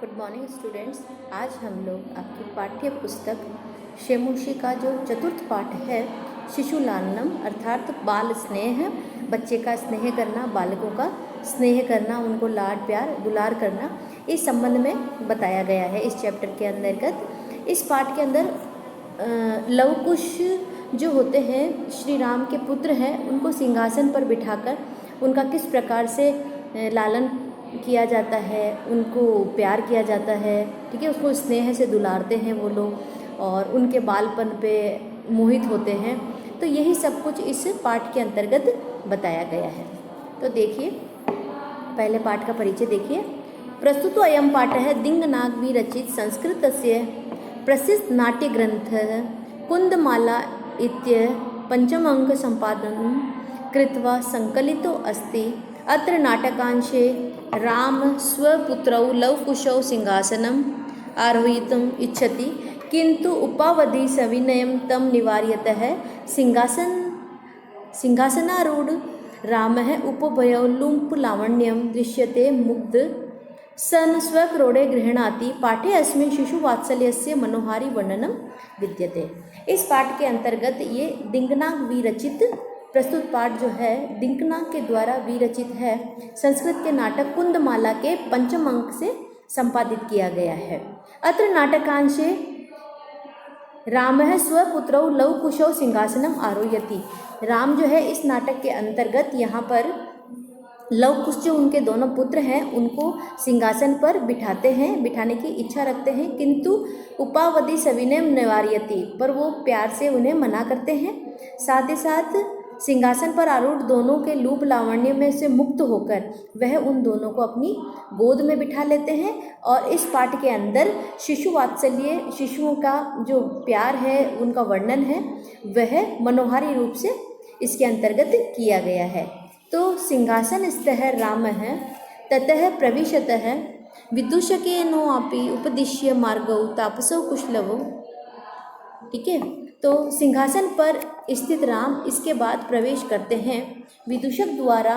Good morning students. आज हम लोग आपकी पाठ्य पुस्तक शेमुशी का जो चतुर्थ पाठ है शिशु लालनम अर्थात बाल स्नेह, बच्चे का स्नेह करना, बालकों का स्नेह करना, उनको लाड प्यार दुलार करना, इस संबंध में बताया गया है इस चैप्टर के अंतर्गत। इस पाठ के अंदर लव कुश जो होते हैं श्री राम के पुत्र हैं, उनको सिंहासन पर बिठाकर उनका किस प्रकार से लालन किया जाता है, उनको प्यार किया जाता है, ठीक है, उसको स्नेह से दुलारते हैं वो लोग और उनके बालपन पे मोहित होते हैं। तो यही सब कुछ इस पाठ के अंतर्गत बताया गया है। तो देखिए, पहले पाठ का परिचय देखिए। प्रस्तुत अयम पाठ है दिंगनाग विरचित संस्कृतस्य प्रसिद्ध नाट्य ग्रंथ कुंदमाला इत्य पंचमांक संपादनं कृत्वा संकलितो अस्ति। अत्र नाटकांशे राम स्वपुत्रौ लवकुशौ सिंहासनम् आरोहितुम् इच्छति, किन्तु उपावधि सविनयं तं निवार्यतः सिंहासनारूढ़ रामः उपभयौ लुम्प लावण्यं दृश्यते मुग्ध सन स्वक्रोडे गृह्णाति। पाठे अस्मिन् शिशुवात्सल्यस्य मनोहारी वर्णनं विद्यते। इस पाठ के अंतर्गत ये दिंगनाग विरचित प्रस्तुत पाठ जो है दिंकनाग के द्वारा विरचित है। संस्कृत के नाटक कुंदमाला के पंचम अंक से संपादित किया गया है। अत्र नाटकांशे रामः स्वपुत्रौ लवकुशौ सिंहासनम आरोहयति। राम जो है इस नाटक के अंतर्गत यहाँ पर लवकुश जो उनके दोनों पुत्र हैं उनको सिंहासन पर बिठाते हैं, बिठाने की इच्छा रखते हैं, किंतु उपावधि सविनयम निवार्यति, पर वो प्यार से उन्हें मना करते हैं। साथ ही साथ सिंहासन पर आरूढ़ दोनों के लूप लावण्य में से मुक्त होकर वह उन दोनों को अपनी गोद में बिठा लेते हैं। और इस पाठ के अंदर शिशु वात्सल्य, शिशुओं का जो प्यार है उनका वर्णन है वह मनोहारी रूप से इसके अंतर्गत किया गया है। तो सिंहासनस्थः रामः ततः प्रविशतः विदूषकेनोऽपि उपदिश्य मार्गौ तापसौ कुशलवौ, ठीक है। तो सिंहासन पर स्थित राम इसके बाद प्रवेश करते हैं विदूषक द्वारा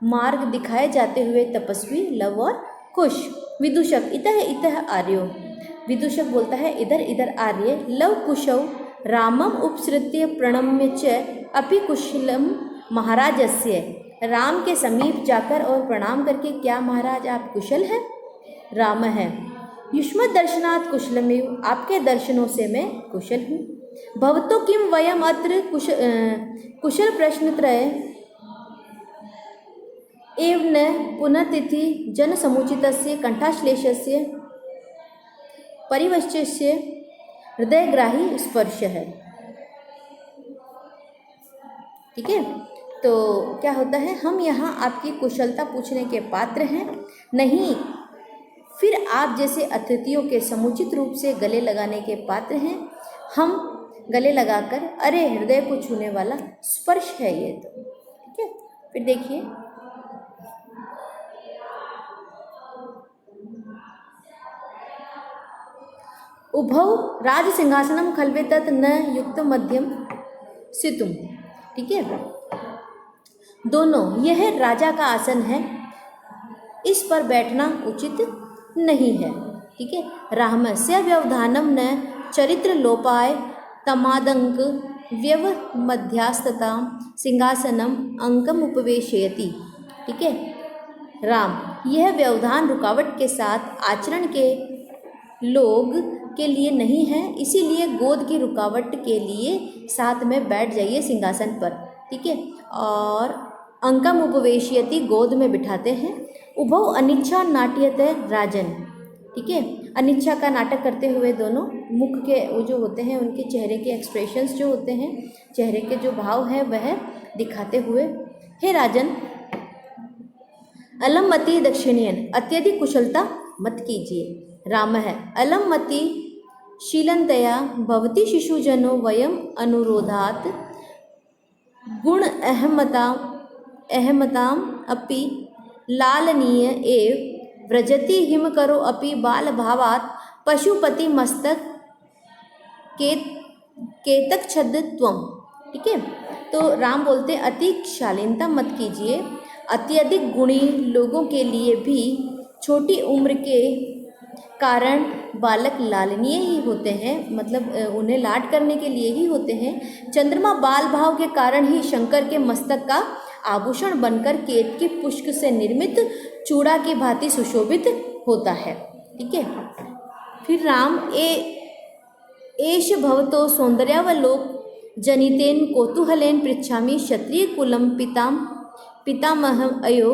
मार्ग दिखाए जाते हुए तपस्वी लव और कुश। विदूषक इतः इतः आर्यो, विदूषक बोलता है इधर इधर आर्य। लव कुशौ रामम उपसृत्य प्रणम्य च अपि कुशलम महाराजस्य, राम के समीप जाकर और प्रणाम करके, क्या महाराज आप कुशल हैं? राम है युष्मत् दर्शनात् कुशलमेव, आपके दर्शनों से मैं कुशल हूँ। भवतो किम वयम अत्र कुशल प्रश्नत्रय एव न पुनर्तिथि जन समुचितस्य कंठाश्लेषस्य परिवश्यस्य हृदयग्राही स्पर्श है, ठीक है। तो क्या होता है, हम यहाँ आपकी कुशलता पूछने के पात्र हैं नहीं, फिर आप जैसे अतिथियों के समुचित रूप से गले लगाने के पात्र हैं। हम गले लगाकर, अरे हृदय को छूने वाला स्पर्श है ये, तो ठीक है। फिर देखिए, उभौ राज सिंहासनम खल्वे तत् न युक्त मध्यम सितुम, ठीक है। दोनों, यह राजा का आसन है, इस पर बैठना उचित नहीं है, ठीक है। रामस्य व्यवधानम न चरित्र लोपाय तमादंक व्यव मध्यास्तता सिंहासनम अंकम उपवेशयति, ठीक है। राम, यह व्यवधान रुकावट के साथ आचरण के लोग के लिए नहीं है, इसीलिए गोद की रुकावट के लिए साथ में बैठ जाइए सिंहासन पर, ठीक है। और अंकम उपवेशयति, गोद में बिठाते हैं। उभौ अनिच्छा नाट्यते राजन, ठीक है। अनिच्छा का नाटक करते हुए दोनों मुख के वो जो होते हैं, उनके चेहरे के एक्सप्रेशंस जो होते हैं, चेहरे के जो भाव है वह दिखाते हुए, हे राजन अलममति दक्षिणयन, अत्यधिक कुशलता मत कीजिए। राम है अलममति शीलनतया भवती शिशुजनो वयम अनुरोधात गुण अहमताम अपि लालनीय एव व्रजति हिम करो अपि बाल भावात पशुपति मस्तक केतक छद त्वम, ठीक है। तो राम बोलते अति शालीनता मत कीजिए, अत्यधिक गुणी लोगों के लिए भी छोटी उम्र के कारण बालक लालनीय ही होते हैं, मतलब उन्हें लाड करने के लिए ही होते हैं। चंद्रमा बाल भाव के कारण ही शंकर के मस्तक का आभूषण बनकर केतकी पुष्प से निर्मित चूड़ा की भांति सुशोभित होता है। ठीक है। फिर राम एष भवतो सौंदर्यावलोक जनितेन कौतूहलेन पृच्छामि क्षत्रिय कुलम पितामहम् अयो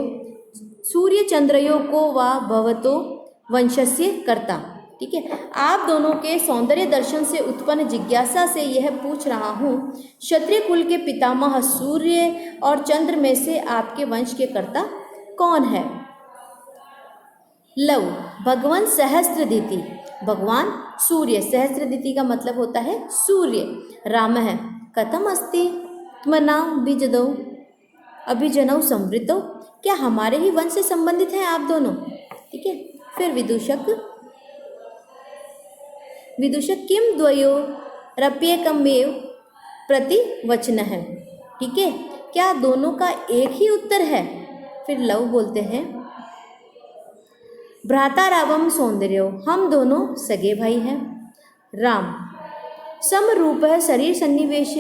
सूर्य चंद्रयो को वा भवतो वंशस्य कर्ता। ठीक है। आप दोनों के सौंदर्य दर्शन से उत्पन्न जिज्ञासा से यह पूछ रहा हूँ, क्षत्रिय कुल के पितामह सूर्य और चंद्र में से आपके वंश के कर्ता कौन है? लव भगवान सहस्त्रदिति, भगवान सूर्य, सहस्त्रदिति का मतलब होता है सूर्य। राम है कथम अस्ति त्मना बीजदौ अभिजनौ संवृतौ, क्या हमारे ही वंश से संबंधित हैं आप दोनों? ठीक है। फिर विदूषक किम द्वयो रप्येकमेव प्रतिवचन है। ठीक है, क्या दोनों का एक ही उत्तर है? फिर लव बोलते हैं भ्रातारावम सौंदर्यो, हम दोनों सगे भाई हैं। राम समरूप शरीर सन्निवेश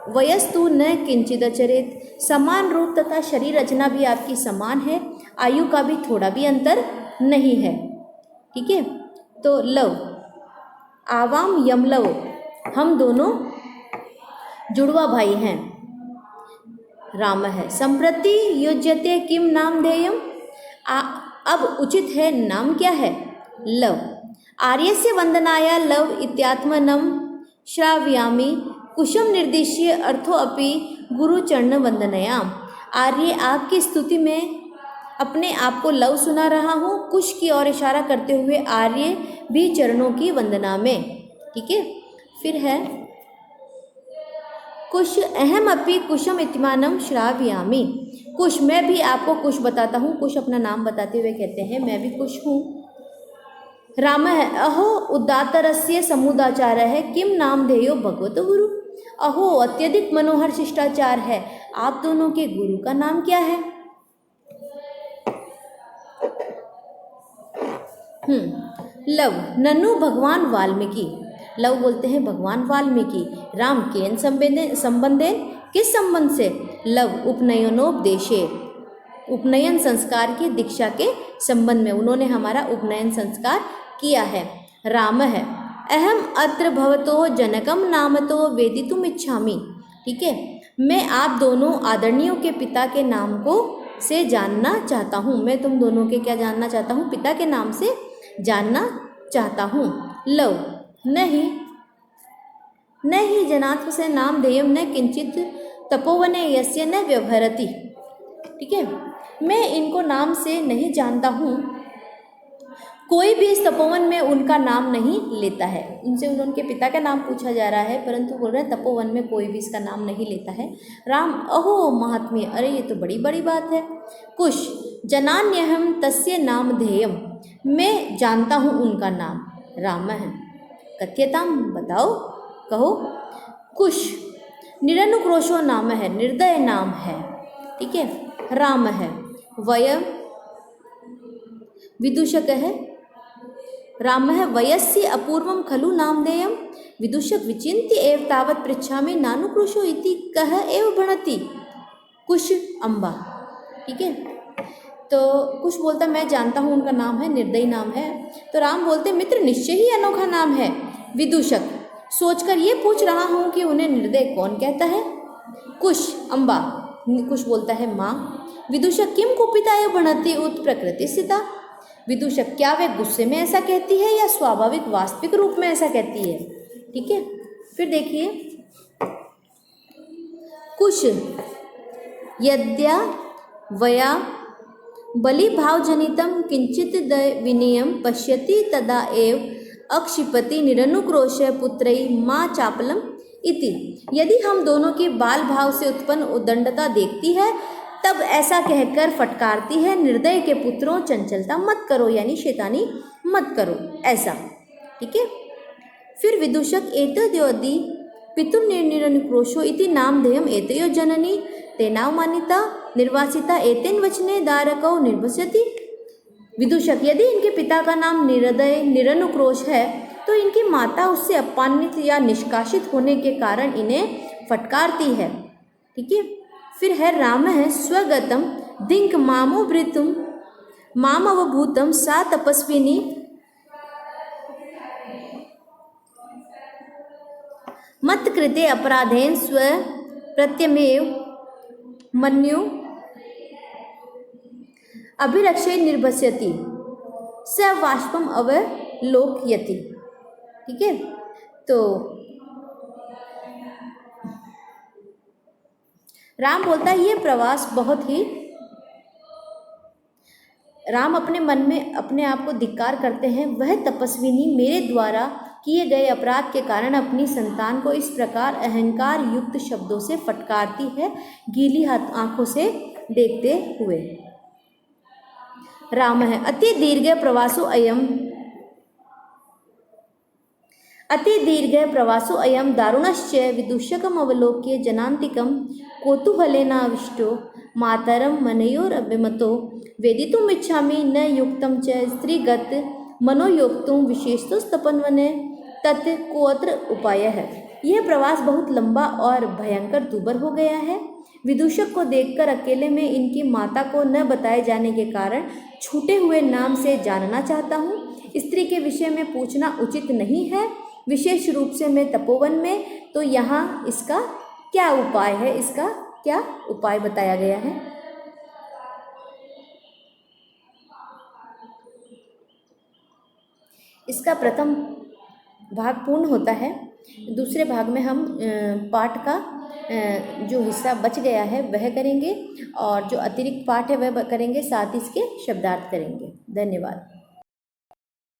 वयस्तु न किंचिदचरेत, समान रूप तथा शरीर रचना भी आपकी समान है, आयु का भी थोड़ा भी अंतर नहीं है। ठीक है। तो लव आवाम यमलव, हम दोनों जुड़वा भाई हैं। राम है संप्रति युज्यते किम नाम ध्येयम, अब उचित है नाम क्या है? लव आर्यस्य वंदनाया लव इत्यात्मनम श्रावयामि कुशम निर्दिश्य अर्थो अपि गुरुचरण वंदनयाम। आर्य आपकी स्तुति में अपने आप को लव सुना रहा हूँ, कुश की ओर इशारा करते हुए आर्य भी चरणों की वंदना में। ठीक है। फिर है कुश अहम अपि कुशम इतिमानम श्रावयामि, कुश मैं भी आपको कुश बताता हूँ। कुश अपना नाम बताते हुए कहते हैं मैं भी कुश हूँ। राम है अहो उदात्तरस्य समुदाचार है किम नाम ध्येयो भगवतो गुरु, अहो अत्यधिक मनोहर शिष्टाचार है, आप दोनों के गुरु का नाम क्या है? लव ननु भगवान वाल्मीकि, लव बोलते हैं भगवान वाल्मीकि। राम केन संबंधे, किस संबंध से? लव उपनयनोपदेशे, उपनयन संस्कार की दीक्षा के संबंध में, उन्होंने हमारा उपनयन संस्कार किया है। राम है अहम अत्र भवतो जनकम नामतो वेदितुम इच्छामि। ठीक है, मैं आप दोनों आदरणीयों के पिता के नाम को से जानना चाहता हूँ। मैं तुम दोनों के क्या जानना चाहता हूँ? पिता के नाम से जानना चाहता हूँ। लव नहीं जनात्म से नाम ध्येयम न किंचित तपोवने यस्य न व्यवहरति। ठीक है, मैं इनको नाम से नहीं जानता हूँ, कोई भी इस तपोवन में उनका नाम नहीं लेता है। उनसे उनके पिता का नाम पूछा जा रहा है, परंतु बोल रहे हैं तपोवन में कोई भी इसका नाम नहीं लेता है। राम अहो महात्म्य, अरे ये तो बड़ी बड़ी बात है। कुश जनान्यहम तस्य नाम ध्येयम, मैं जानता हूँ उनका नाम। राम है कथ्यताम, बताओ कहो। कुश निरनुक्रोशो नाम है, निर्दय नाम है। ठीक है। राम है वयम विदूषक है, राम है वयस्य अपूर्वम खलु नामधेयम, विदूषक विचिन्त्य एव तावत् पृच्छामि नानुक्रोशो इति कह एव भणति। कुश अम्बा। ठीक है, तो कुश बोलता मैं जानता हूँ उनका नाम है, निर्दयी नाम है। तो राम बोलते मित्र निश्चय ही अनोखा नाम है। विदूषक सोचकर ये पूछ रहा हूँ कि उन्हें निर्दय कौन कहता है? कुश अम्बा। कुश बोलता है माँ। विदूषक किम कुपिता एव भणति उत प्रकृति स्थिता, विदूषक क्या वे गुस्से में ऐसा कहती है या स्वाभाविक वास्तविक रूप में ऐसा कहती है? ठीक है, फिर देखिए कुश यद्या वया बलिभावजनितं किंचित विनयम पश्यति तदा एव अक्षिपति निरनुक्रोश पुत्रै माँ चापलम इति। यदि हम दोनों की बाल भाव से उत्पन्न उद्दंडता देखती है तब ऐसा कहकर फटकारती है निर्दय के पुत्रों चंचलता मत करो, यानी शैतानी मत करो, ऐसा। ठीक है, फिर विदूषक एतद्योदि पितुं निरनुक्रोशो इति नामधेयम एतयो जननी तेनावमानिता निर्वासिता एतेन वचने दारकौ निर्वस्यति। विदूषक, यदि इनके पिता का नाम निरदय निरनुक्रोश है तो इनकी माता उससे अपमानित या निष्कासित होने के कारण इन्हें फटकारती है। ठीक है। फिर है राम है स्वगतम दिंक मामोवृतुम मामवभूतम सा तपस्विनी मत कृते अपराधेन स्व प्रत्यमेव मन्यु अभिरक्षे निर्भस्यति स वाष्पम अवलोकयति। ठीक है। तो राम बोलता है ये प्रवास बहुत ही, राम अपने मन में अपने आप को धिक्कार करते हैं, वह तपस्विनी मेरे द्वारा किए गए अपराध के कारण अपनी संतान को इस प्रकार अहंकार युक्त शब्दों से फटकारती है, गीली आंखों से देखते हुए। राम है अति दीर्घ प्रवासो अयम दारुणश्च विदूषकम अवलोक्य जनान्तिकम कौतूहलेनाविष्टो मातरम मनयोरभिमतो वेदितुम इच्छामि न युक्तम च स्त्रीगत मनोयोक्तुम विशेषतोस्तपन्वने तत् कोऽत्र उपाय है। यह प्रवास बहुत लंबा और भयंकर दूभर हो गया है। विदूषक को देखकर अकेले में इनकी माता को न बताए जाने के कारण छूटे हुए नाम से जानना चाहता हूँ। स्त्री के विषय में पूछना उचित नहीं है, विशेष रूप से मैं तपोवन में, तो यहाँ इसका क्या उपाय है, इसका क्या उपाय बताया गया है। इसका प्रथम भाग पूर्ण होता है। दूसरे भाग में हम पाठ का जो हिस्सा बच गया है वह करेंगे और जो अतिरिक्त पाठ है वह करेंगे, साथ ही इसके शब्दार्थ करेंगे। धन्यवाद।